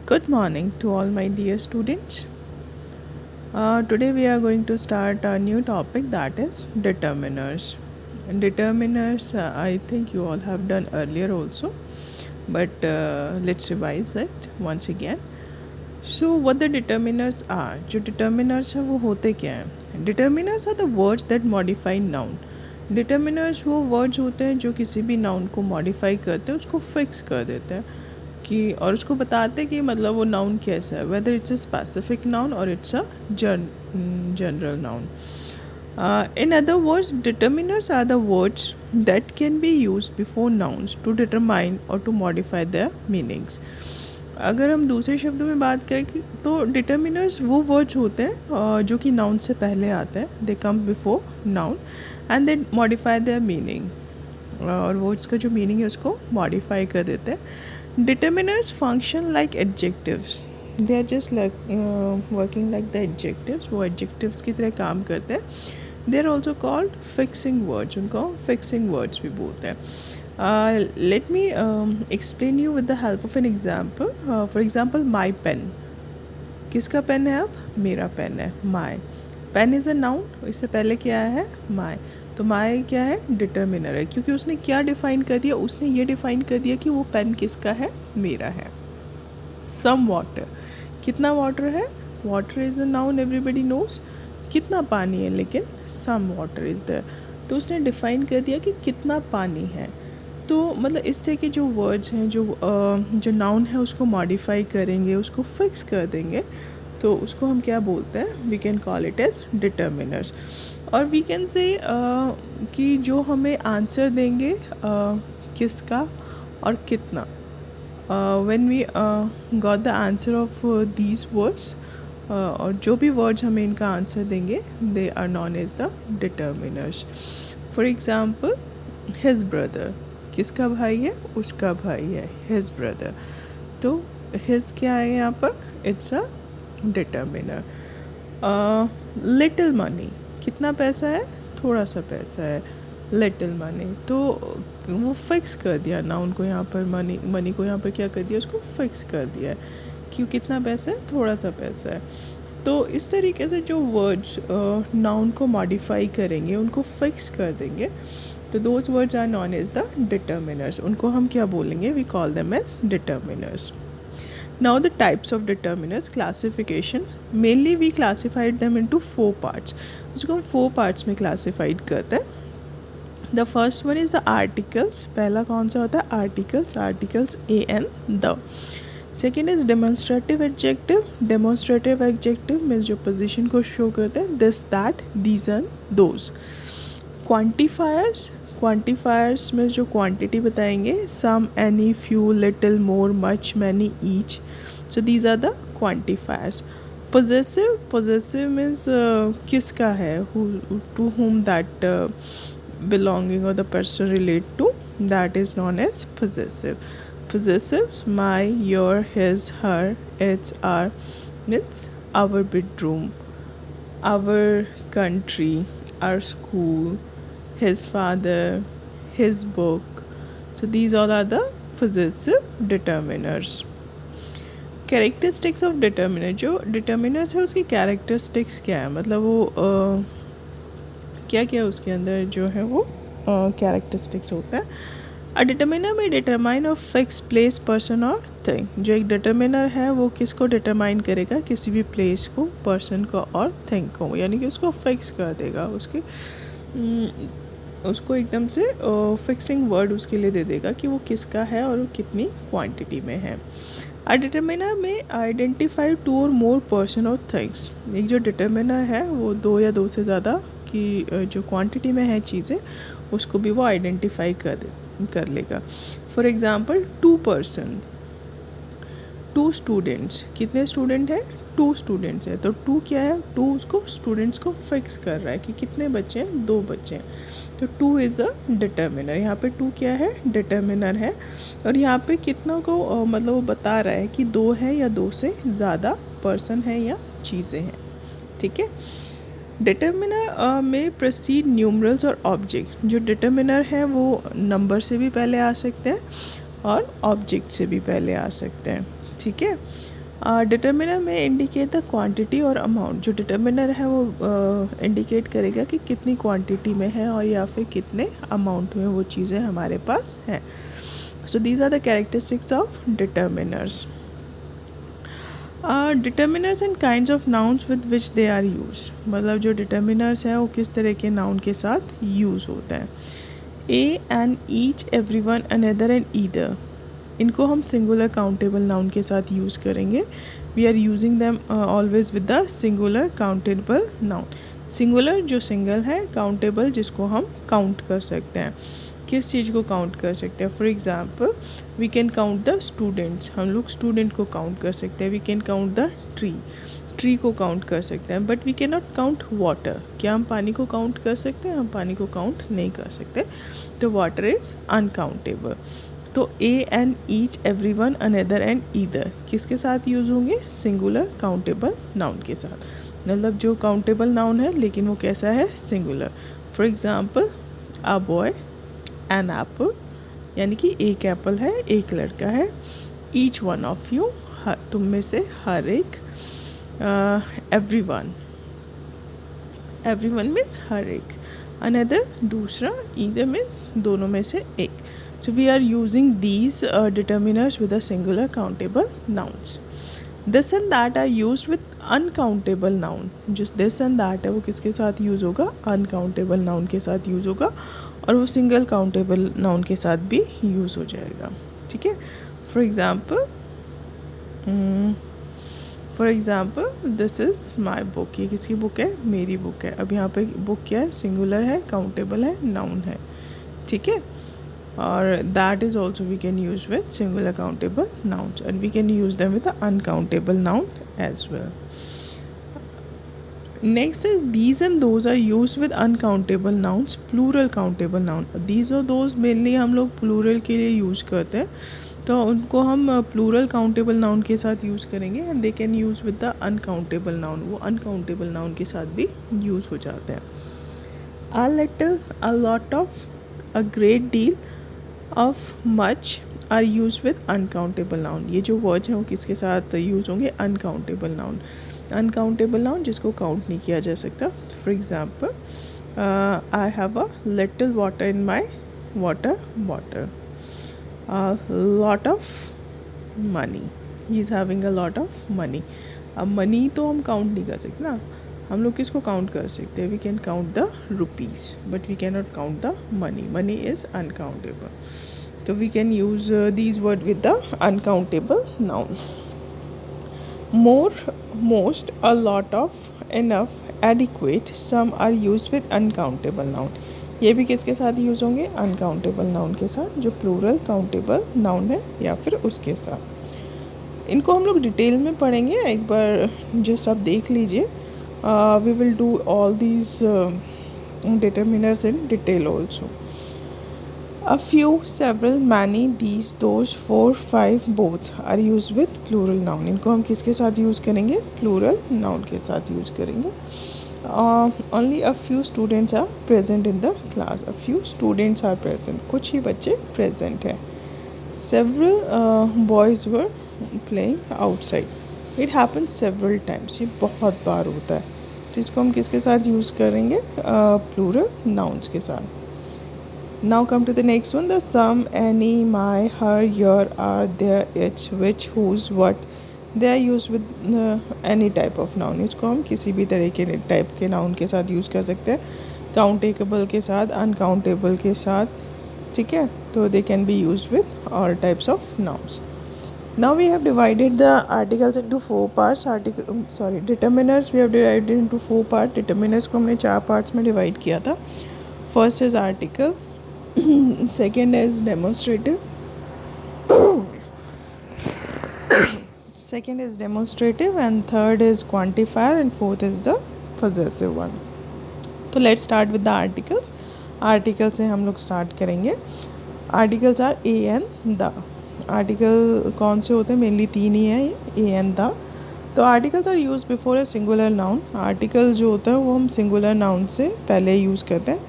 Good morning to all my dear students. Today we are going to start a new topic, that is determiners. Determiners, I think you all have done earlier also, but let's revise it once again. So what the determiners are? जो determiners हैं वो होते क्या हैं? Determiners are the words that modify noun. Determiners वो words होते हैं जो किसी भी noun को modify करते हैं, उसको fix कर देते हैं कि और उसको बताते हैं कि मतलब वो नाउन कैसा है, whether it's a specific noun or it's a general noun. In other words, determiners are the words that can be used before nouns to determine or to modify their meanings. अगर हम दूसरे शब्दों में बात करें तो डिटर्मिनर्स वो words होते हैं जो कि नाउन से पहले आते हैं. They come before noun and they modify their meaning, और वर्ड्स का जो मीनिंग है उसको मॉडिफाई कर देते हैं. Determiners function like adjectives. They are just like working like the adjectives. वो adjectives की तरह काम करते हैं. They are also called fixing words. उनको fixing words भी बोलते हैं. Let me explain you with the help of an example. For example, my pen. किसका पेन है? अब मेरा पेन है. My pen is a noun. इससे पहले क्या है? My. तो माई क्या है? डिटर्मिनर है, क्योंकि उसने क्या डिफ़ाइन कर दिया? उसने ये डिफ़ाइन कर दिया कि वो पेन किसका है? मेरा है. सम वाटर, कितना वाटर है? Water is a noun, everybody knows. कितना पानी है? लेकिन सम वाटर इज़ देयर. तो उसने डिफ़ाइन कर दिया कि कितना पानी है. तो मतलब इस तरह के जो वर्ड्स हैं, जो नाउन है उसको मॉडिफाई करेंगे, उसको फिक्स कर देंगे, तो उसको हम क्या बोलते हैं? We can call it as determiners. और वी कैन से कि जो हमें आंसर देंगे किसका और कितना, when we got the answer of these words, और जो भी वर्ड्स हमें इनका आंसर देंगे, they are known as the determiners. For example, his brother, किसका भाई है? उसका भाई है, हिज ब्रदर. तो हिज क्या है यहाँ पर? It's a determiner. Little money, कितना पैसा है? थोड़ा सा पैसा है, लिटिल मनी. तो वो फिक्स कर दिया नाउन को यहाँ पर, मनी को यहाँ पर क्या कर दिया? उसको फिक्स कर दिया है कि कितना पैसा है? थोड़ा सा पैसा है. तो इस तरीके से जो वर्ड्स नाउन को मॉडिफाई करेंगे, उनको फिक्स कर देंगे, तो those words are known as the determiners. उनको हम क्या बोलेंगे? We call them as determiners. Now the types of determiners classification, mainly we classified them into 4 parts. उसको हम 4 parts में classified करते हैं. The first one is the articles. पहला कौन सा होता है? articles. Articles a and the. Second is demonstrative adjective. Demonstrative adjective means जो position को show करते हैं, this, that, these and those. Quantifiers. Quantifiers में जो क्वांटिटी बताएंगे, some, any, few, little, more, much, many, each. So these are the quantifiers. Possessive. Possessive means किसका है, to whom that belonging or the person relate to, that is known as possessive. Possessives my, your, his, her, its, our means our bedroom, our country, our school, his father, his book. So these all are the possessive determiners. Characteristics of determiner. जो determiners है उसकी characteristics क्या है? मतलब वो क्या क्या उसके अंदर जो है वो characteristics होता है. A determiner may determine a fixed place, person or thing. जो एक determiner है वो किसको determine करेगा? किसी भी place को, person को और thing को, यानी कि उसको fix कर देगा, उसको एकदम से फिक्सिंग वर्ड उसके लिए दे देगा कि वो किसका है और वो कितनी क्वांटिटी में है. अ डिटर्मिनर में आइडेंटिफाई 2 और मोर पर्सन और थिंग्स. एक जो डिटर्मिनर है वो 2 या 2 से ज़्यादा की जो क्वांटिटी में है चीज़ें, उसको भी वो आइडेंटिफाई कर लेगा. For example, 2 person, 2 students. कितने स्टूडेंट हैं? 2 स्टूडेंट्स हैं. तो 2 क्या है? 2 उसको स्टूडेंट्स को फिक्स कर रहा है कि कितने बच्चे हैं? 2 बच्चे हैं. तो 2 इज़ अ डिटर्मिनर. यहाँ पे 2 क्या है? डिटर्मिनर है. और यहाँ पे कितना को मतलब वो बता रहा है कि 2 है या 2 से ज़्यादा पर्सन है या चीज़ें हैं. ठीक है. डिटर्मिनर में प्रोसीड न्यूमरल्स और ऑब्जेक्ट. जो डिटर्मिनर है वो नंबर से भी पहले आ सकते हैं और ऑब्जेक्ट से भी पहले आ सकते हैं. ठीक है। डिटर्मिनर में इंडिकेट द क्वांटिटी और अमाउंट। जो डिटर्मिनर है वो इंडिकेट करेगा कि कितनी क्वांटिटी में है और या फिर कितने अमाउंट में वो चीज़ें हमारे पास हैं। So these are the characteristics of determiners. Determiners and kinds of nouns with which they are use. मतलब जो डिटर्मिनर्स हैं वो किस तरह के नाउन के साथ यूज़ होते हैं। A and each, every one, another and either, इनको हम सिंगुलर काउंटेबल नाउन के साथ यूज़ करेंगे। We are using them always with the singular countable noun. Singular जो सिंगल है, काउंटेबल जिसको हम काउंट कर सकते हैं। किस चीज़ को काउंट कर सकते हैं? For example we can count the students, हम लोग स्टूडेंट को काउंट कर सकते हैं। We can count the tree, tree को काउंट कर सकते हैं। But we can not count water. क्या हम पानी को काउंट कर सकते हैं? हम पानी को काउंट नहीं कर सकते। तो वाटर इज़ अनकाउंटेबल। तो A and each, every one, another and either किसके साथ यूज़ होंगे? सिंगुलर काउंटेबल नाउन के साथ। मतलब जो काउंटेबल नाउन है लेकिन वो कैसा है? Singular. For example a boy, an apple, यानी कि एक एप्पल है, एक लड़का है। ईच वन ऑफ यू, तुम में से हर एक। Every one, every one means हर एक। अनदर दूसरा, ईदर मीन्स दोनों में से एक। So we are using these determiners with a singular countable nouns. This and that are used with uncountable noun. जिस this and that है वो किसके साथ यूज़ होगा? uncountable noun के साथ यूज़ होगा और वो single countable noun के साथ भी यूज़ हो जाएगा। ठीक है। For example this is my book. ये किसकी बुक है? मेरी बुक है। अब यहाँ पे बुक क्या है? सिंगुलर है, काउंटेबल है, नाउन है। ठीक है। Or that is also we can use with singular countable nouns, and we can use them with the uncountable noun as well. Next is these and those are used with uncountable nouns, plural countable noun. These और those mainly हम लोग plural के लिए use करते हैं, तो उनको हम plural countable noun के साथ use करेंगे and they can use with the uncountable noun. वो uncountable noun के साथ भी use हो जाते हैं। A little, a lot of, a great deal, of, much are used with uncountable noun. ये जो words हैं वो किसके साथ यूज़ होंगे? uncountable noun. uncountable noun जिसको काउंट नहीं किया जा सकता। For example I have a little water in my water bottle. A lot of money. He is having a lot of money. अब मनी तो हम काउंट नहीं कर सकते ना। हम लोग किसको काउंट कर सकते हैं? We can count the rupees but we can not count the money. Money is uncountable. तो we can use these word with the uncountable noun. More, most, a lot of, enough, adequate, some are used with uncountable noun. ये भी किसके साथ use होंगे? Uncountable noun के साथ, जो plural countable noun है या फिर उसके साथ। इनको हम लोग डिटेल में पढ़ेंगे, एक बार जस्ट आप देख लीजिए। We will do all these determiners in detail also. A few, several, many, these, those, 4, 5, both are used with plural noun. इनको हम किसके साथ यूज़ करेंगे? plural noun के साथ यूज़ करेंगे। Only a few students are present in the class. A few students are present. कुछ ही बच्चे present हैं। Several boys were playing outside. It happen several times. ये बहुत बार होता है, तो इसको हम किसके साथ यूज़ करेंगे? प्लूरल नाउन्स के साथ। Now come to the next one. The some, any, my, her, your, our, their, its, which, whose, what, they are use with any type of noun. इसको हम किसी भी तरह के टाइप के नाउन के साथ यूज़ कर सकते हैं, काउंटेबल के साथ, अनकाउंटेबल के साथ। ठीक है। तो they can be use with all types of nouns. Now we have divided the articles into 4 parts. Determiners we have divided into 4 parts. Determiners को हमने 4 parts में divide किया था. First is article, second is demonstrative, and third is quantifier, and fourth is the possessive one. तो let's start with the articles. Articles से हम लोग start करेंगे. Articles are a and the. Article कौन से होते हैं? मेनली 3 ही हैं, ए एंड द। तो articles are use before a singular noun. Article जो होता है वो हम सिंगुलर नाउन से पहले यूज़ करते हैं।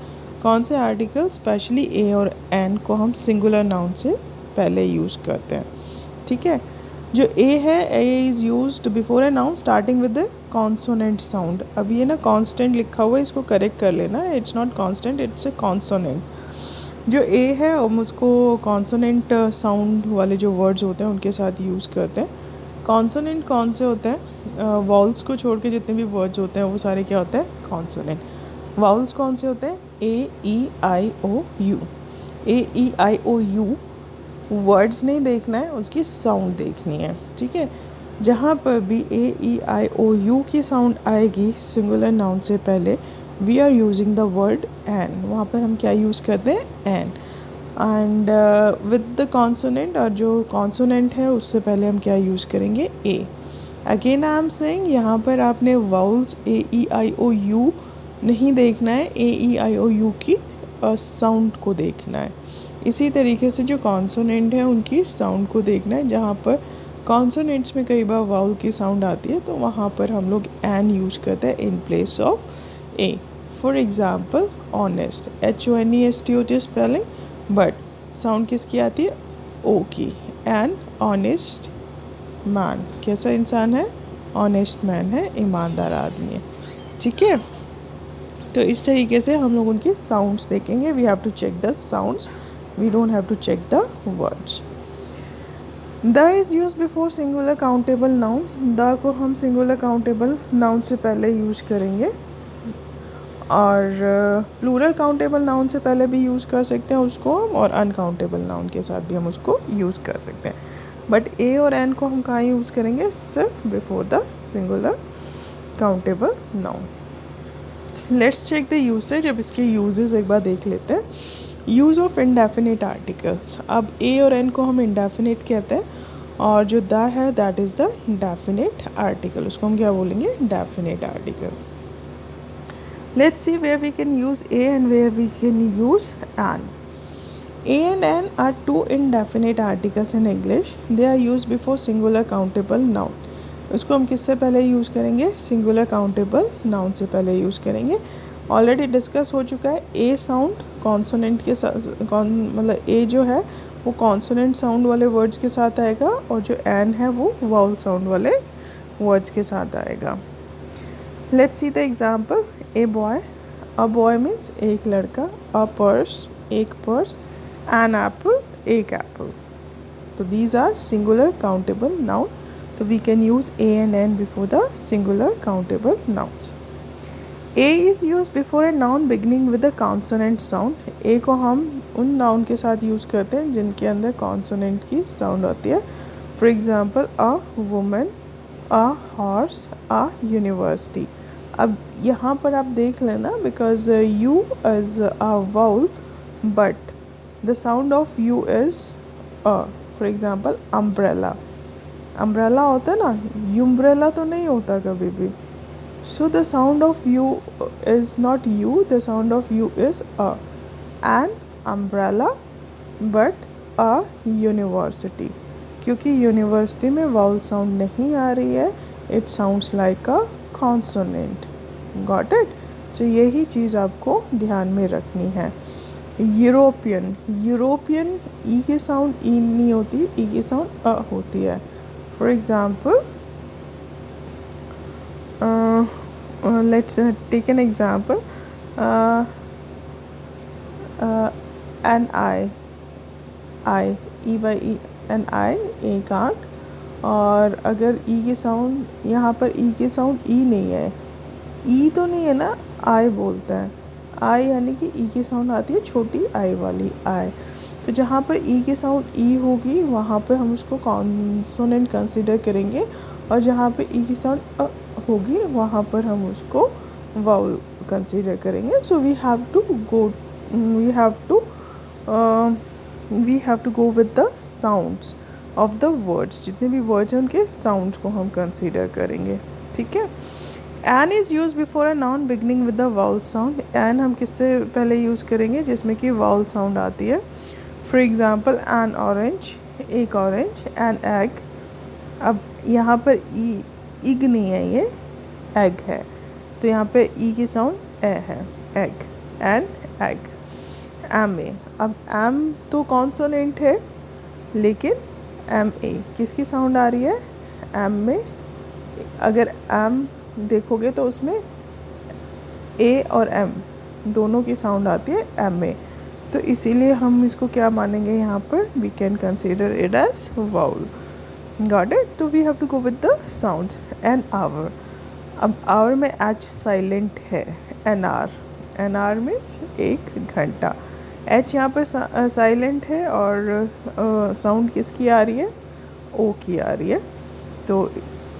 कौन से आर्टिकल? स्पेशली ए और एन को हम सिंगुलर नाउन से पहले यूज़ करते हैं। ठीक है। जो ए है, A is used before a noun starting with the consonant sound. अब ये ना कॉन्स्टेंट लिखा हुआ है, इसको करेक्ट कर लेना, it's not constant, it's a consonant. जो ए है हम उसको कॉन्सोनेंट साउंड वाले जो वर्ड्स होते हैं उनके साथ यूज़ करते हैं। कॉन्सोनेंट कौन से होते हैं? वॉल्स को छोड़ के जितने भी वर्ड्स होते हैं वो सारे क्या होते हैं? कॉन्सोनेंट। वाउल्स कौन से होते हैं? A E I O U. A E I O U words नहीं देखना है, उसकी साउंड देखनी है, ठीक है। जहाँ पर भी A E I O U की साउंड आएगी सिंगुलर नाउन से पहले, we are using the word an. वहाँ पर हम क्या यूज़ करते हैं? An. And with the consonant, और जो कॉन्सोनेंट है उससे पहले हम क्या यूज़ करेंगे? ए। अगेन आई एम सेइंग, यहाँ पर आपने vowels A E I O you नहीं देखना है, ए ई आई ओ यू की साउंड को देखना है। इसी तरीके से जो कॉन्सोनेंट है उनकी साउंड को देखना है। जहाँ पर कॉन्सोनेंट्स में कई बार वाउल की साउंड आती है तो वहाँ पर हम लोग एन यूज करते हैं in place of A. For example honest, HONEST होती है स्पेलिंग, बट साउंड किसकी आती है? ओ की। एन ऑनेस्ट मैन, कैसा इंसान है? ऑनेस्ट मैन है, ईमानदार आदमी है, ठीक है। तो इस तरीके से हम लोग उनकी साउंड्स देखेंगे। We have to check the sounds, we don't have to check the words. The is use before singular countable noun. The को हम सिंगुलर काउंटेबल नाउन से पहले यूज करेंगे, और प्लूरल काउंटेबल नाउन से पहले भी यूज़ कर सकते हैं उसको हम, और अनकाउंटेबल नाउन के साथ भी हम उसको यूज़ कर सकते हैं। बट ए और एन को हम कहाँ यूज़ करेंगे? सिर्फ before the singular countable noun. Let's check the usage. अब इसके यूजेस एक बार देख लेते हैं। Use of indefinite articles. अब ए और एन को हम इंडेफिनिट कहते हैं, और जो द है that is the definite article, उसको हम क्या बोलेंगे? Definite article. Let's see where we can use a and where we can use an. A and an are two indefinite articles in English. They are used before singular countable noun. उसको हम किससे पहले use करेंगे? Singular countable noun से पहले use करेंगे। Already discuss हो चुका है, ए साउंड कॉन्सोनेंट के साथ, मतलब ए जो है वो कॉन्सोनेंट साउंड वाले वर्ड्स के साथ आएगा, और जो एन है वो वाउल साउंड वाले वर्ड्स के साथ आएगा। Let's see the example. A boy, a boy means एक लड़का, अ पर्स एक पर्स, एन एप्पल एक एप्पल। तो these are singular countable noun, तो we can use a and an before the singular countable nouns. A is use before a noun beginning with a consonant sound. A को हम उन noun के साथ use करते हैं जिनके अंदर कॉन्सोनेंट की साउंड होती है। For example a woman, a horse, a university. अब यहाँ पर आप देख लेना, because you is a vowel but the sound of you is a. For example umbrella, umbrella होता है ना, यूम्ब्रेला तो नहीं होता कभी भी। So the sound of you is not you, the sound of you is a. An umbrella but a university, क्योंकि university में वाउल साउंड नहीं आ रही है, it sounds like a consonant. Got it? So यही चीज़ आपको ध्यान में रखनी है। यूरोपियन, यूरोपियन ई की साउंड ई नहीं होती, ई की साउंड अ होती है। For example let's take an example, an eye, eye E Y E, an eye एक आँख। और अगर ई की साउंड, यहाँ पर ई की साउंड ई नहीं है, ई तो नहीं है ना, आई बोलते हैं। आई यानी कि ई की साउंड आती है छोटी आई वाली आई। तो जहाँ पर ई की साउंड ई होगी वहाँ पर हम उसको कॉन्सोनेंट कंसिडर करेंगे, और जहाँ पे ई की साउंड अ होगी वहाँ पर हम उसको वाउल कंसिडर करेंगे। So we have to go, we have to go with the sounds of the words. जितने भी वर्ड्स हैं उनके साउंड्स को हम कंसिडर करेंगे, ठीक है। An is use before a noun beginning with the vowel sound. An हम किससे पहले यूज़ करेंगे? जिसमें कि वाउल साउंड आती है। फॉर एग्जाम्पल एन ऑरेंज, एक ऑरेंज, एन एग। अब यहाँ पर ई, इग नहीं है, ये एग है, तो यहाँ पे ई की साउंड ए है, egg, an egg. M A, अब एम तो कॉन्सोनेंट है लेकिन एम ए, किसकी साउंड आ रही है? एम में। अगर एम देखोगे तो उसमें ए और एम दोनों की साउंड आती है एम में, तो इसीलिए हम इसको क्या मानेंगे यहाँ पर? We can consider it as vowel. Got it? तो we have to go with the sounds. An hour, अब आवर में एच साइलेंट है। An hour, an hour means 1 घंटा। एच यहाँ पर साइलेंट है और साउंड किसकी आ रही है? ओ की आ रही है। तो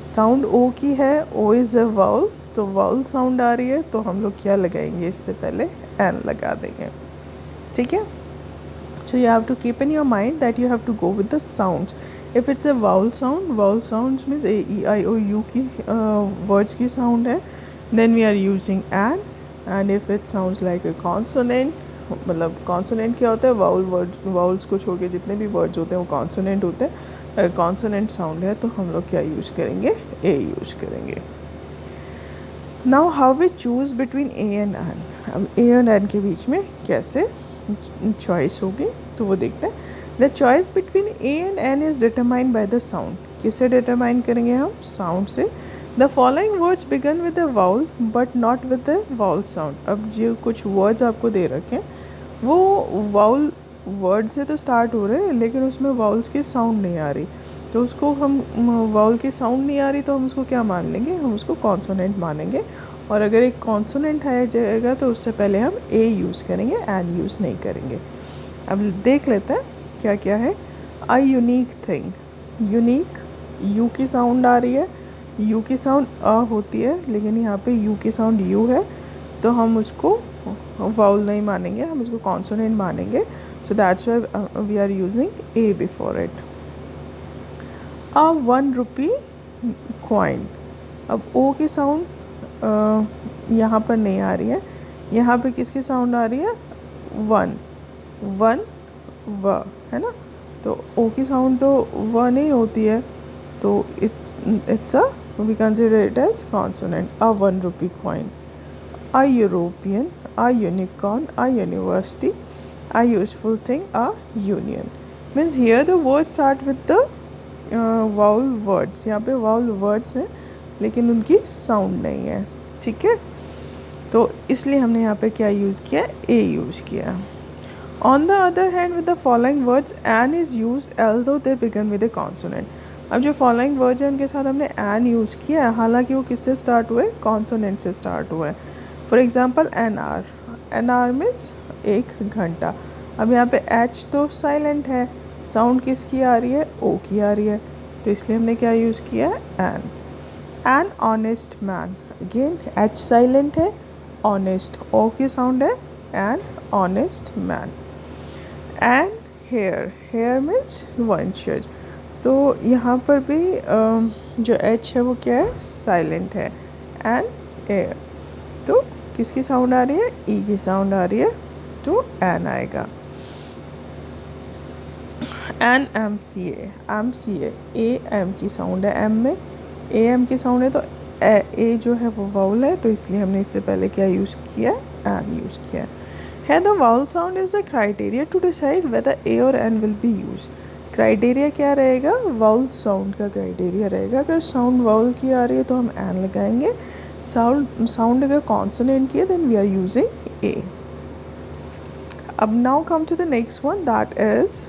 साउंड ओ की है, ओ इज़ अ वाउल, तो वाउल साउंड आ रही है, तो हम लोग क्या लगाएंगे? इससे पहले एन लगा देंगे। ठीक है? So you have to keep in your mind that you have to go with the sounds. If it's a vowel sounds means a e i o u की words की sound है, then we are using an. And if it sounds like a consonant, मतलब consonant क्या होता है? vowels को छोड़ के जितने भी words होते हैं वो consonant होते हैं। consonant sound है तो हम लोग क्या यूज़ करेंगे? a यूज़ करेंगे। Now how we choose between a and an? अब a और n के बीच में कैसे चॉइस होगी तो वो देखते हैं। The choice between a and an is determined by the sound. किससे डिटरमाइन करेंगे हम? साउंड से। The following words begin with the vowel but not with the vowel sound. अब जो कुछ वर्ड्स आपको दे रखे हैं वो वाउल वर्ड से तो स्टार्ट हो रहे हैं लेकिन उसमें वाउल्स की साउंड नहीं आ रही, तो उसको हम वाउल की साउंड नहीं आ रही तो हम उसको क्या मान लेंगे? हम उसको कॉन्सोनेंट मानेंगे। और अगर एक कॉन्सोनेंट आया जाएगा तो उससे पहले हम ए यूज़ करेंगे, एन यूज़ नहीं करेंगे। अब देख लेते हैं क्या क्या है। A unique thing, unique you की साउंड आ रही है, यू की साउंड अ होती है लेकिन यहाँ पे यू की साउंड यू है, तो हम उसको वाउल नहीं मानेंगे, हम इसको कॉन्सोनेंट मानेंगे। So that's why we are using a before it. A 1 rupee coin, अब ओ की साउंड यहाँ पर नहीं आ रही है, यहाँ पे किसकी साउंड आ रही है? वन, वन व, है ना? तो ओ की साउंड तो व नहीं होती है, तो it's a we consider it as consonant. A 1 rupee coin. A European, a unicorn, a university, a useful thing, a union. Means here the word start with the vowel words. यहाँ पे vowel words हैं लेकिन उनकी sound नहीं है। ठीक है? तो इसलिए हमने यहाँ पे क्या यूज़ किया? ए यूज़ किया। On the other hand with the following words an is use although they begin with a consonant. अब जो फॉलोइंग वर्ड्स हैं उनके साथ हमने एन यूज़ किया है, हालांकि वो किससे स्टार्ट हुए? कॉन्सोनेंट से स्टार्ट हुए। For example an hour, an hour means 1 घंटा। अब यहाँ पे एच तो साइलेंट है, साउंड किसकी आ रही है? ओ की आ रही है, तो इसलिए हमने क्या यूज़ किया? An. An honest man, again H silent है, ऑनेस्ट ओ की साउंड है, an honest man. An heir, heir means वंशज, तो यहाँ पर भी जो एच है वो क्या है? साइलेंट है। एन एयर, तो किसकी साउंड आ रही है? ई की साउंड आ रही है, तो एन आएगा। An M C A, M C A M की साउंड है, एम में ए एम की साउंड है, तो ए जो है वो वाउल है, तो इसलिए हमने इससे पहले क्या यूज़ किया? एन यूज़ किया है। The vowel sound is the criteria to decide whether a और an will be use. Criteria क्या रहेगा? वाउल साउंड का क्राइटेरिया रहेगा। अगर साउंड वाउल की आ रही है तो हम एन लगाएंगे, साउंड अगर कॉन्सोनेंट की है then we are using a. अब now come to the next one, that is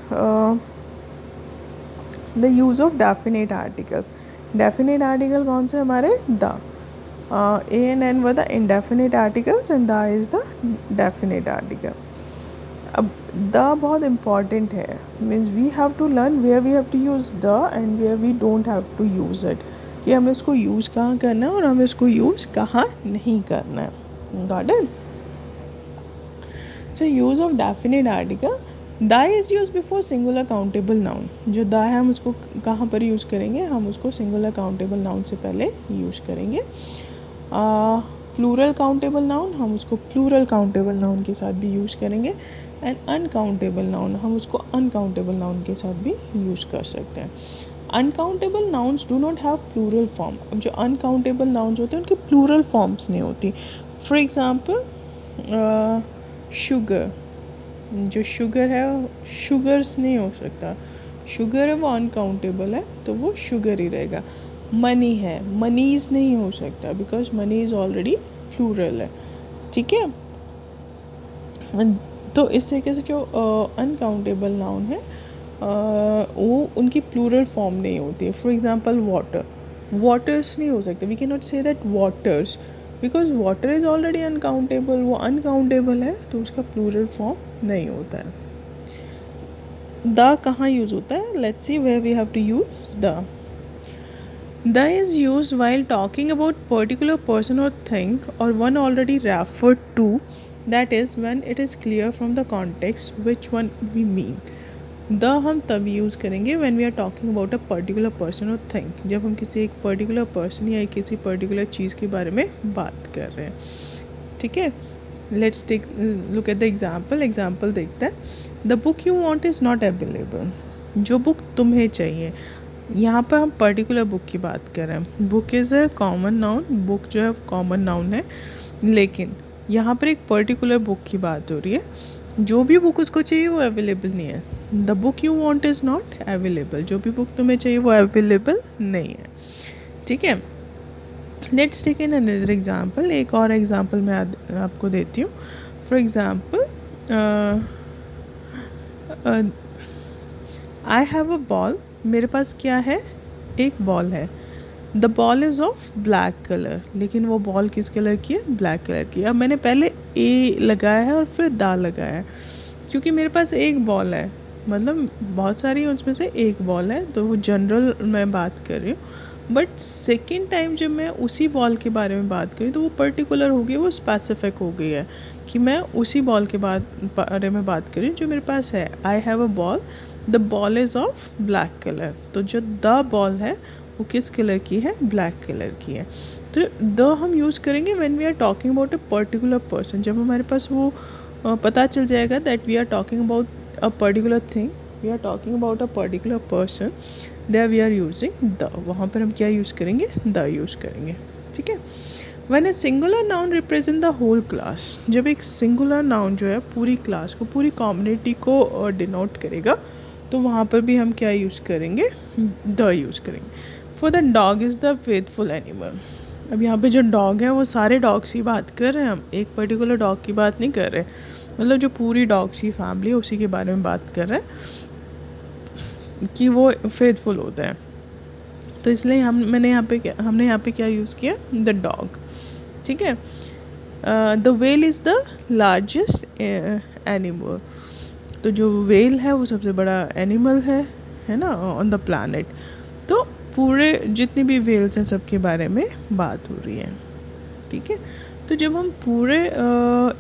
the use of definite articles. Definite article कौन से हमारे? The. A and an were the indefinite articles and the is the definite article. अब the बहुत important है, means we have to learn where we have to use the and where we don't have to use it, कि हमें इसको use कहाँ करना है और हमें इसको यूज़ कहाँ नहीं करना है। Got it? So use of definite article, the is use before singular countable noun. जो द है हम उसको कहाँ पर यूज़ करेंगे? हम उसको सिंगुलर काउंटेबल नाउन से पहले यूज़ करेंगे। प्लूरल काउंटेबल नाउन हम उसको प्लूरल काउंटेबल नाउन के साथ भी यूज़ करेंगे, एंड अनकाउंटेबल नाउन हम उसको अनकाउंटेबल नाउन के साथ भी यूज़ कर सकते हैं। Uncountable nouns do not have plural form. अब जो अनकाउंटेबल नाउन्स होते हैं उनकी प्लूरल फॉर्म्स नहीं होती। फॉर एग्ज़ाम्पल शुगर, जो शुगर है शुगर्स नहीं हो सकता, शुगर है वो अनकाउंटेबल है तो वो शुगर ही रहेगा. मनी है, मनीज नहीं हो सकता because money is already plural है. ठीक है. तो इस तरीके से जो अनकाउंटेबल नाउन है वो उनकी प्लूरल फॉर्म नहीं होती है. फॉर एग्जांपल वाटर, वाटर्स नहीं हो सकते. We can not say that waters because water is already uncountable. वो अनकाउंटेबल है तो उसका प्लूरल फॉर्म नहीं होता है. द कहाँ यूज़ होता है? Let's see where we have to use the. The is used while talking about particular person or thing or one already referred to. That is when it is clear from the context which one we mean. The हम तब use करेंगे when we are talking about a particular person or thing. जब हम किसी एक particular person या किसी particular चीज़ के बारे में बात कर रहे हैं. ठीक है. Let's take look at the example. Example देखते हैं. The book you want is not available. जो बुक तुम्हें चाहिए. यहाँ पर हम पर्टिकुलर बुक की बात कर रहे हैं. Book is a common noun. Book जो है कॉमन नाउन है लेकिन यहाँ पर एक पर्टिकुलर बुक की बात हो रही है. जो भी बुक उसको चाहिए वो अवेलेबल नहीं है. The book you want is not available. जो भी बुक तुम्हें चाहिए वो अवेलेबल नहीं है. ठीक है. Let's take in another example. एक और एग्जांपल मैं आपको देती हूँ. For example I have a ball. मेरे पास क्या है? एक बॉल है. The ball is of black colour. लेकिन वो बॉल किस कलर की है? ब्लैक कलर की. अब मैंने पहले ए लगाया है और फिर दा लगाया है क्योंकि मेरे पास एक बॉल है. मतलब बहुत सारी उसमें से एक बॉल है तो वो जनरल मैं बात कर रही हूँ. बट सेकेंड टाइम जब मैं उसी बॉल के बारे में बात करी तो वो पर्टिकुलर हो गई, वो स्पेसिफिक हो गई है कि मैं उसी बॉल के बारे में बात कर रही हूँ जो मेरे पास है. आई have a ball. The ball is of black colour. तो जो द बॉल है वो किस कलर की है? ब्लैक कलर की है. तो द हम यूज़ करेंगे when we are talking about a particular person. जब हमारे पास वो पता चल जाएगा that we are talking about a particular thing, we are talking about a particular person, there we are using the. वहाँ पर हम क्या यूज़ करेंगे? द यूज़ करेंगे. ठीक है. When a singular noun represent the whole class. जब एक सिंगुलर नाउन जो है पूरी क्लास को, पूरी कम्युनिटी को डिनोट करेगा तो वहाँ पर भी हम क्या यूज़ करेंगे? द यूज़ करेंगे. For the dog is the faithful animal. अब यहाँ पे जो डॉग है वो सारे डॉग्स की बात कर रहे हैं. हम एक पर्टिकुलर डॉग की बात नहीं कर रहे. मतलब जो पूरी डॉग्स की फैमिली है उसी के बारे में बात कर रहे हैं कि वो फेथफुल होता है. तो इसलिए हमने यहाँ पे क्या यूज़ किया? The dog. ठीक है. The whale is the largest animal. तो जो व्हेल है वो सबसे बड़ा एनिमल है ना ऑन द प्लैनेट. तो पूरे जितने भी व्हेल्स हैं सबके बारे में बात हो रही है. ठीक है. तो जब हम पूरे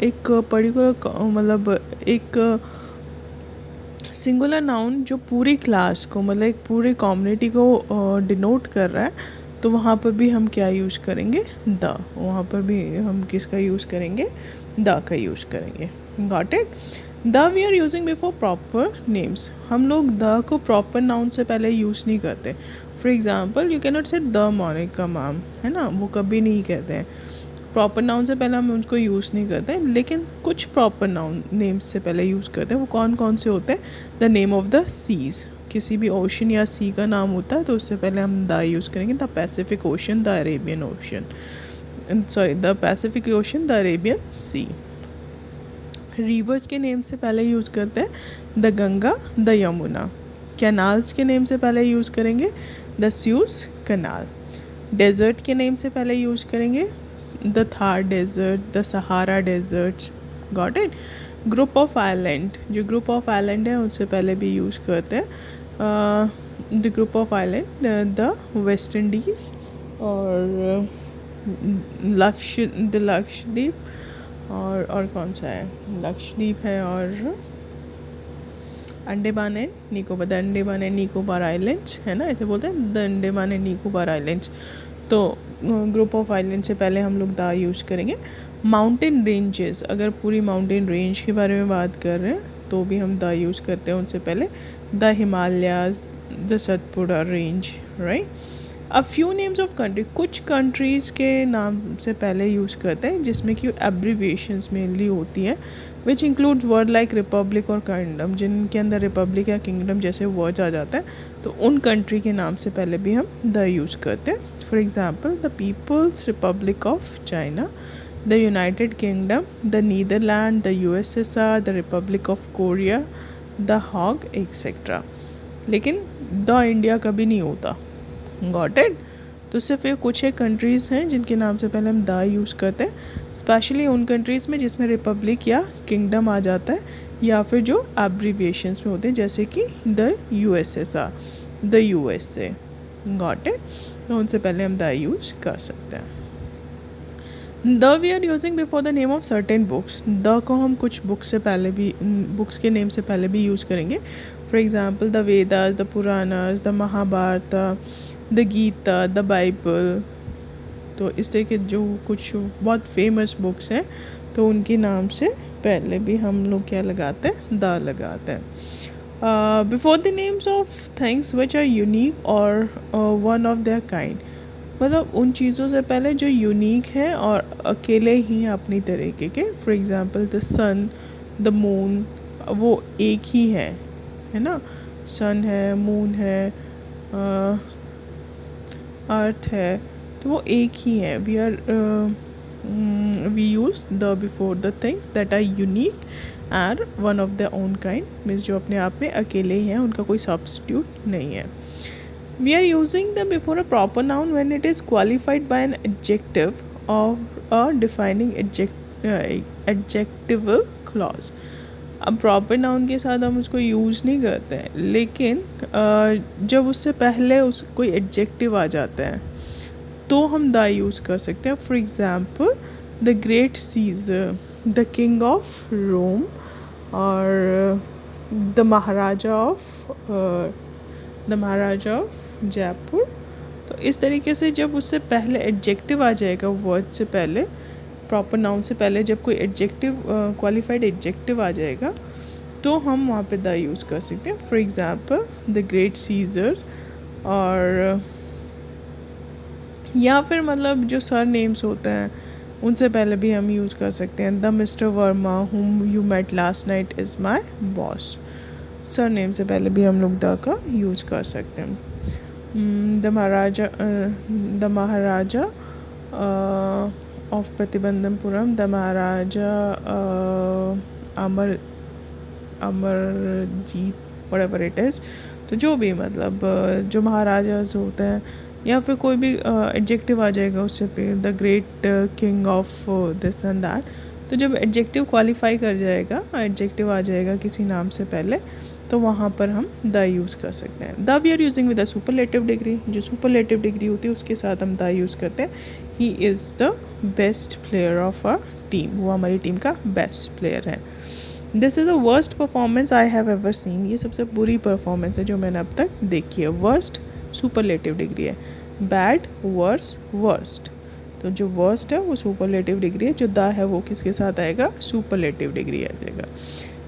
एक पर्टिकुलर मतलब एक सिंगुलर नाउन जो पूरी क्लास को, मतलब एक पूरी कम्युनिटी को डिनोट कर रहा है तो वहाँ पर भी हम क्या यूज़ करेंगे? द. वहाँ पर भी हम किसका यूज़ करेंगे? द का यूज़ करेंगे. Got it. The we are using before proper names. हम लोग द को प्रॉपर नाउन से पहले यूज़ नहीं करते. For example you can not say the Monika ma'am, है ना, वो कभी नहीं कहते हैं. प्रॉपर नाउन से पहले हम उनको यूज़ नहीं करते. लेकिन कुछ प्रॉपर नाउन नेम्स से पहले यूज़ करते हैं. वो कौन कौन से होते हैं? The name of the seas. किसी भी ओशन या सी का नाम होता है तो उससे पहले हम द यूज़ करेंगे. The Pacific Ocean, the Arabian Ocean, sorry the Pacific Ocean, the Arabian Sea. Rivers के नेम से पहले यूज़ करते हैं the Ganga, the Yamuna. Canals के नेम से पहले यूज़ करेंगे द स्यूज़ कनाल. डेज़र्ट के नेम से पहले यूज़ करेंगे the Thar Desert, the Sahara Desert. Got it. Group of island. जो ग्रुप ऑफ आइलैंड है उससे पहले भी यूज़ करते हैं the group of island, the West Indies और लक्षद्वीप. और कौन सा है? लक्षद्वीप है और Andaman and Nicobar. The Andaman and Nicobar islands, है ना, ऐसे बोलते हैं the Andaman and Nicobar islands. तो ग्रुप ऑफ आइलैंड से पहले हम लोग द यूज़ करेंगे. Mountain ranges. अगर पूरी माउंटेन रेंज के बारे में बात कर रहे हैं तो भी हम द यूज़ करते हैं उनसे पहले. The Himalayas, the Satpura range, right. A few names of country, कुछ कंट्रीज़ के नाम से पहले यूज़ करते हैं जिसमें कि एब्रीविएशंस मेनली होती हैं, which includes word like Republic और किंगडम, जिनके अंदर रिपब्लिक या किंगडम जैसे वर्ड्स आ जाते हैं तो उन कंट्री के नाम से पहले भी हम द यूज़ करते हैं. For example the People's Republic of China, the United Kingdom, the Netherland, the USSR, the Republic of Korea, the Hague etcetera. लेकिन द इंडिया कभी नहीं होता. Got it. तो सिर्फ ये कुछ एक कंट्रीज़ हैं जिनके नाम से पहले हम द यूज़ करते हैं, स्पेशली उन कंट्रीज़ में जिसमें रिपब्लिक या किंगडम आ जाता है या फिर जो एब्रीविएशंस में होते हैं जैसे कि the USSR, the USA. Got it. तो उनसे पहले हम द यूज़ कर सकते हैं. The we are using before the name of certain books. The को हम कुछ बुक्स से पहले भी, बुक्स के नेम से पहले भी यूज़ करेंगे. For example the Vedas, the Puranas, the Mahabharat, the Gita, the Bible. तो इस तरह के जो कुछ बहुत फेमस बुक्स हैं तो उनके नाम से पहले भी हम लोग क्या लगाते हैं, द लगाते हैं. Before the names of things which are unique और वन ऑफ देयर काइंड, मतलब उन चीज़ों से पहले जो यूनिक हैं और अकेले ही हैं अपनी तरीके के. For example the sun, the moon, वो एक ही है ना. सन है, मून है, अर्थ है, तो वो एक ही है. We use the before the things that are unique and one of the own kind, means जो अपने आप में अकेले ही हैं, उनका कोई सब्स्टिट्यूट नहीं है. We are using the before a proper noun when it is qualified by an adjective or a defining adjectival clause. अब प्रॉपर नाउन के साथ हम उसको यूज़ नहीं करते हैं, लेकिन जब उससे पहले उस कोई एडजेक्टिव आ जाता है तो हम द यूज़ कर सकते हैं. For example the great Caesar, the king of Rome, और द महाराजा ऑफ जयपुर. तो इस तरीके से जब उससे पहले एडजेक्टिव आ जाएगा, वर्ड से पहले, प्रॉपर नाउन से पहले जब कोई एडजेक्टिव, क्वालिफाइड एडजेक्टिव आ जाएगा तो हम वहाँ पे द यूज़ कर सकते हैं. For example the great Caesar, और या फिर मतलब जो सर नेम्स होते हैं उनसे पहले भी हम यूज़ कर सकते हैं. The Mister Verma whom you met last night is my boss. Surname से पहले भी हम लोग द का यूज़ कर सकते हैं. The maharaja of Pratibandhampuram, the maharaja Amarjeet, whatever it is. तो जो भी मतलब जो महाराजाज होते हैं या फिर कोई भी एडजेक्टिव आ जाएगा उससे पे, the great king of this and that. तो जब एडजेक्टिव क्वालिफाई कर जाएगा, एडजेक्टिव आ जाएगा किसी नाम से पहले, तो वहाँ पर हम द यूज़ कर सकते हैं. The we are using with the superlative degree. जो सुपरलेटिव डिग्री होती है उसके साथ हम द यूज़ करते हैं. He is the best player of a team. वो हमारी टीम का बेस्ट प्लेयर है. This is the worst performance I have ever seen. ये सबसे बुरी परफॉर्मेंस है जो मैंने अब तक देखी है. वर्स्ट सुपरलेटिव डिग्री है. Bad, worse, worst. तो जो वर्स्ट है वो सुपरलेटिव डिग्री है. जो द है वो किसके साथ आएगा, सुपरलेटिव डिग्री आ जाएगा.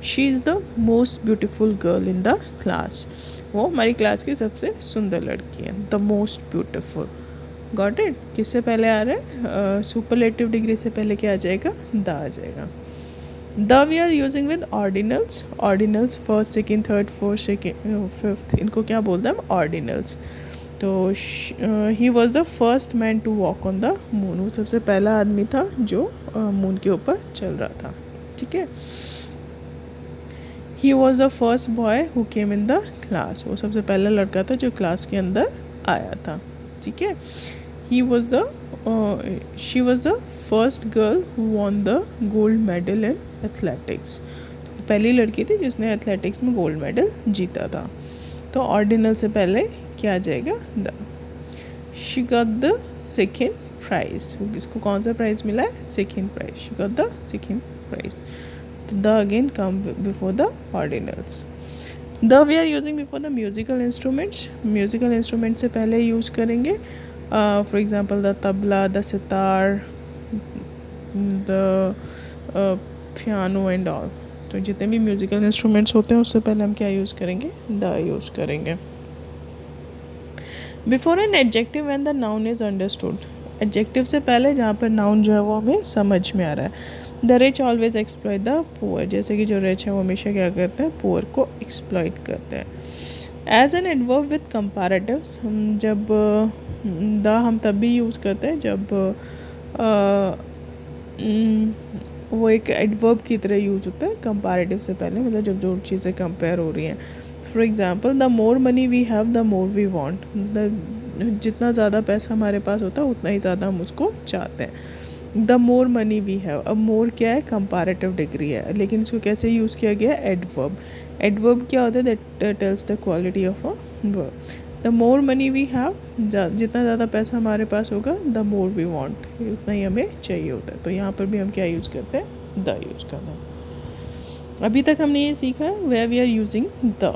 She is the most beautiful girl in the class. वो हमारी क्लास की सबसे सुंदर लड़की है. The most beautiful. Got it. किससे पहले आ रहा है, सुपरलेटिव डिग्री से पहले क्या आ जाएगा, द आ जाएगा. The we are using with ordinals. Ordinals first, second, third, fourth, second, fifth, इनको क्या बोलते हैं हम, ऑर्डिनल्स. तो he was the first man to walk on the moon. वो सबसे पहला आदमी था जो मून के ऊपर चल रहा था. ठीक है. ही was the first boy who came in the class. वो सबसे पहला लड़का था जो क्लास के अंदर आया था. ठीक है. She was the first girl who won the gold medal in athletics. पहली लड़की थी जिसने एथलेटिक्स में गोल्ड मेडल जीता था. तो ऑर्डिनल से पहले क्या आ जाएगा, the. She got the second prize. इसको कौन सा प्राइज़ मिला है, second prize. She got the second prize. तो the again come before the ordinals. The we are using before the musical instruments. Musical instrument से पहले यूज़ करेंगे. For example the tabla, the sitar, the piano and all. तो जितने भी musical instruments होते हैं उससे पहले हम क्या यूज़ करेंगे, द यूज़ करेंगे. Before an adjective when the noun is understood, adjective से पहले जहाँ पर नाउन जो है वो हमें समझ में आ रहा है। The rich always exploit the poor, जैसे कि जो रिच है वो हमेशा क्या करते हैं, पुअर को एक्सप्लॉइट करते हैं। As an adverb with comparatives, हम जब द हम तब भी यूज़ करते हैं जब वो एक एडवर्ब की तरह यूज़ होता है कंपैरेटिव से पहले, मतलब जब जो चीज़ें कंपेयर हो रही हैं। For example, the more money we have the more we want, मतलब जितना ज़्यादा पैसा हमारे पास होता है उतना ही ज़्यादा हम उसको चाहते हैं। The more money we have, अब मोर क्या है, कंपैरेटिव डिग्री है, लेकिन इसको कैसे यूज़ किया गया है, एडवर्ब। एडवर्ब क्या होता है, that tells the quality of a verb. The more money we have, जितना ज़्यादा पैसा हमारे पास होगा, द मोर वी वांट, उतना ही हमें चाहिए होता है। तो यहाँ पर भी हम क्या यूज़ करते हैं, द यूज़ करना है। अभी तक हमने ये सीखा है where we are using the.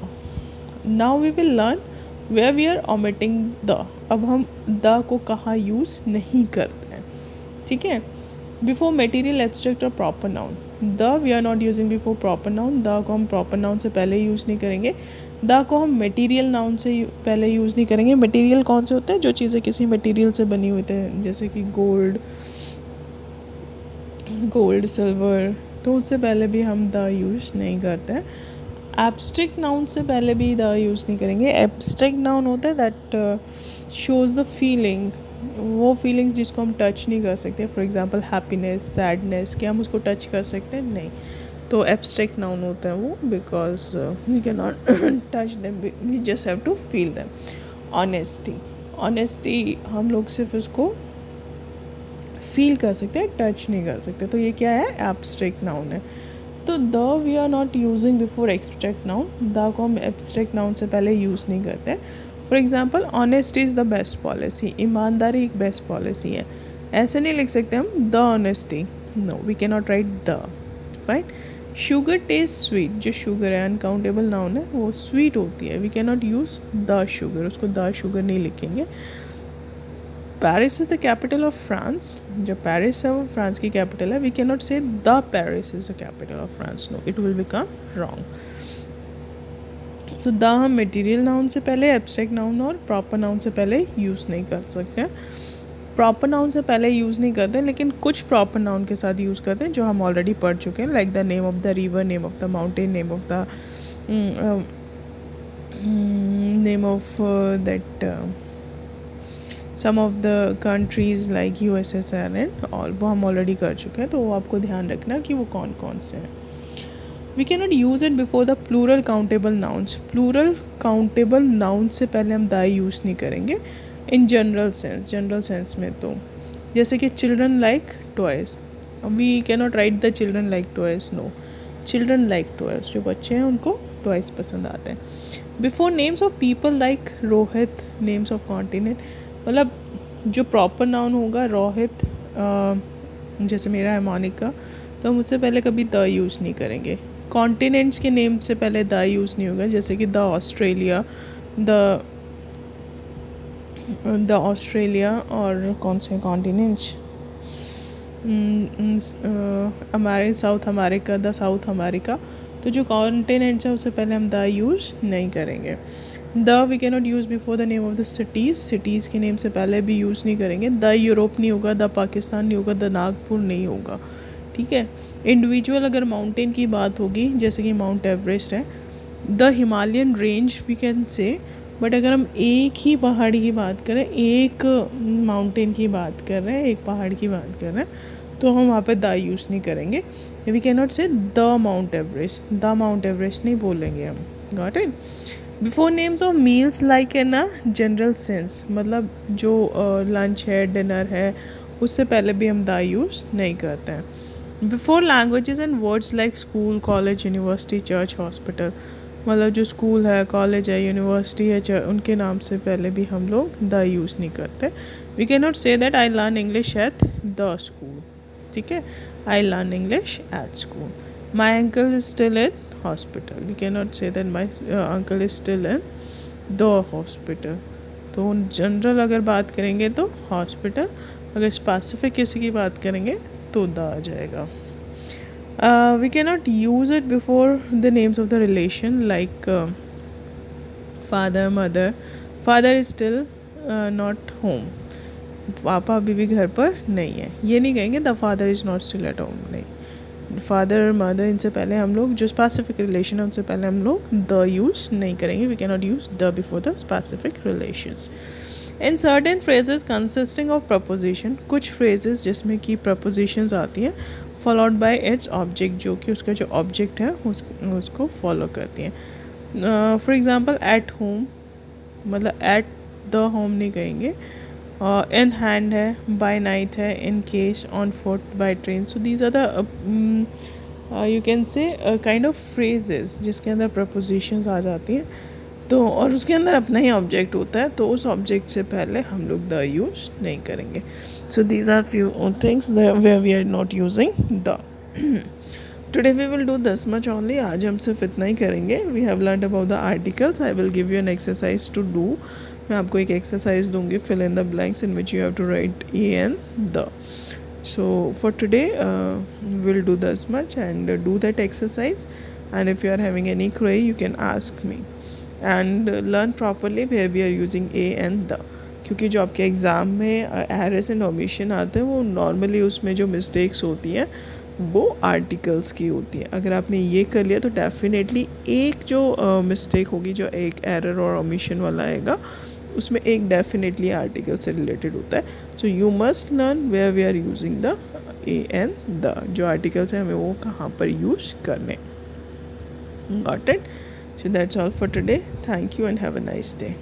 Now we will learn where we are omitting the. अब हम द को कहाँ यूज़ नहीं करते हैं, ठीक है। बिफोर मटेरियल, एब्स्ट्रैक्ट और proper noun, the we are not using before proper noun. The को हम प्रॉपर नाउन से पहले यूज़ नहीं करेंगे। द को हम मटेरियल नाउन से पहले यूज़ नहीं करेंगे। मटेरियल कौन से होते हैं, जो चीज़ें किसी मटेरियल से बनी हुई थे, जैसे कि गोल्ड सिल्वर, तो उससे पहले भी हम द यूज़ नहीं करते हैं। एब्स्ट्रैक्ट नाउन से पहले भी द यूज़ नहीं करेंगे। एब्स्ट्रैक्ट नाउन होता है दैट शोज़ द फीलिंग, वो फीलिंग्स जिसको हम टच नहीं कर सकते। फॉर एग्जांपल हैप्पीनेस, सैडनेस, क्या हम उसको टच कर सकते हैं, नहीं। तो एब्स्ट्रैक्ट नाउन होता है वो, because we can not touch them, we just have to feel them. Honesty, honesty हम लोग सिर्फ उसको फील कर सकते हैं, टच नहीं कर सकते। तो ये क्या है, एब्स्ट्रैक्ट नाउन है। तो the we are not using before abstract noun. The को हम एब्स्ट्रैक्ट नाउन से पहले यूज़ नहीं करते। For example, honesty is the best policy, ईमानदारी एक बेस्ट पॉलिसी है। ऐसे नहीं लिख सकते हम the honesty, no, we can not write the, fine. Sugar taste sweet, जो शुगर है अनकाउंटेबल नाउन है, वो स्वीट होती है, we can not use the sugar, उसको द शुगर नहीं लिखेंगे। Paris is the capital of France, जो पेरिस है वो फ्रांस की कैपिटल है, we can not say the Paris is the capital of France, no, it will become wrong. तो the हम मटेरियल नाउन से पहले, एब्स्ट्रैक्ट नाउन और प्रॉपर नाउन से पहले यूज़ नहीं कर सकते। प्रॉपर नाउन से पहले यूज़ नहीं करते, लेकिन कुछ प्रॉपर नाउन के साथ यूज़ करते हैं जो हम ऑलरेडी पढ़ चुके हैं, like the name of the river, name of the mountain, name of the name of that some of the countries like USSR and all, वो हम ऑलरेडी कर चुके हैं, तो वो आपको ध्यान रखना कि वो कौन कौन से हैं। We can not use it before the plural countable nouns, plural countable noun से पहले हम द यूज़ नहीं करेंगे इन जनरल सेंस में। तो जैसे कि children like toys, we can not write the children like toys, no, children like toys, जो बच्चे हैं उनको टॉयज़ पसंद आते हैं। Before names of people like Rohit, names of continent, मतलब जो प्रॉपर नाउन होगा, रोहित, जैसे मेरा है मोनिका, तो हम उससे पहले कभी द यूज़ नहीं करेंगे। कॉन्टिनेंट्स के नेम से पहले द यूज़ नहीं होगा, जैसे कि द ऑस्ट्रेलिया, द ऑस्ट्रेलिया, और कौन से कॉन्टिनेंट्स, हमारे south America, the south America. तो जो कॉन्टिनेंट्स हैं उससे पहले हम द यूज़ नहीं करेंगे। The we can not use before the name of the cities, cities के नेम से पहले भी यूज़ नहीं करेंगे। द यूरोप नहीं होगा, द पाकिस्तान नहीं होगा, द नागपुर नहीं होगा, ठीक है। इंडिविजुअल अगर माउंटेन की बात होगी, जैसे कि माउंट एवरेस्ट है, the Himalayan range we can say, but अगर हम एक ही पहाड़ी की बात करें, एक माउंटेन की बात कर रहे हैं, एक पहाड़ की बात कर रहे हैं, तो हम वहाँ पे द यूज़ नहीं करेंगे। We can not say the mount Everest, the mount Everest नहीं बोलेंगे हम, got it. Before names of meals like in a general sense, मतलब जो लंच है, डिनर है, उससे पहले भी हम द यूज़ नहीं करते हैं। Before languages and words like school, college, university, church, hospital, मतलब जो स्कूल है, कॉलेज है, यूनिवर्सिटी है, उनके नाम से पहले भी हम लोग द यूज़ नहीं करते। We can not say that I learn English at the school, ठीक है, I learn English at school. My uncle is still in hospital, we can not say that my uncle is still in the hospital. तो general अगर बात करेंगे तो hospital, अगर specific किसी की बात करेंगे तो द आ जाएगा। We cannot use it before the names of the relation like father, mother. Father is still not home, पापा अभी भी घर पर नहीं है, ये नहीं कहेंगे the father is not still at home, नहीं, फादर मदर इनसे पहले हम लोग जो स्पेसिफिक रिलेशन है उनसे पहले हम लोग द यूज़ नहीं करेंगे, we can not use the before the specific relations. In certain phrases consisting of preposition, कुछ फ्रेजेस जिसमें कि प्रपोजिशंस आती हैं फॉलोड बाय इट्स ऑब्जेक्ट, जो कि उसका जो ऑब्जेक्ट है उसको फॉलो करती हैं। फॉर एग्जांपल एट होम, मतलब एट द होम नहीं कहेंगे, इन हैंड है, बाय नाइट है, in case, on foot, by train. So these are the you can say kind of phrases जिसके अंदर प्रपोजिशंस आ जाती हैं, तो और उसके अंदर अपना ही ऑब्जेक्ट होता है, तो उस ऑब्जेक्ट से पहले हम लोग द यूज़ नहीं करेंगे। So these are few things where we are not using the. Today we will do this much only, आज हम सिर्फ इतना ही करेंगे। We have learned about the articles, I will give you an exercise to do, मैं आपको एक exercise दूंगी, fill in the blanks in which you have to write A and the. So for today we'll do this much and do that exercise, and if you are having any query you can ask me, and learn properly where we are using a and the, क्योंकि जो आपके exam में errors and omission आते हैं वो normally उसमें जो mistakes होती हैं वो आर्टिकल्स की होती हैं। अगर आपने ये कर लिया तो डेफिनेटली एक जो मिस्टेक होगी, जो एक एरर और ओमिशन वाला आएगा, उसमें एक डेफिनेटली आर्टिकल से रिलेटेड होता है। So you must learn where we are using the A and the, जो आर्टिकल्स हैं हमें वो कहाँ पर यूज़ करने। Got it? So that's all for today, thank you and have a nice day.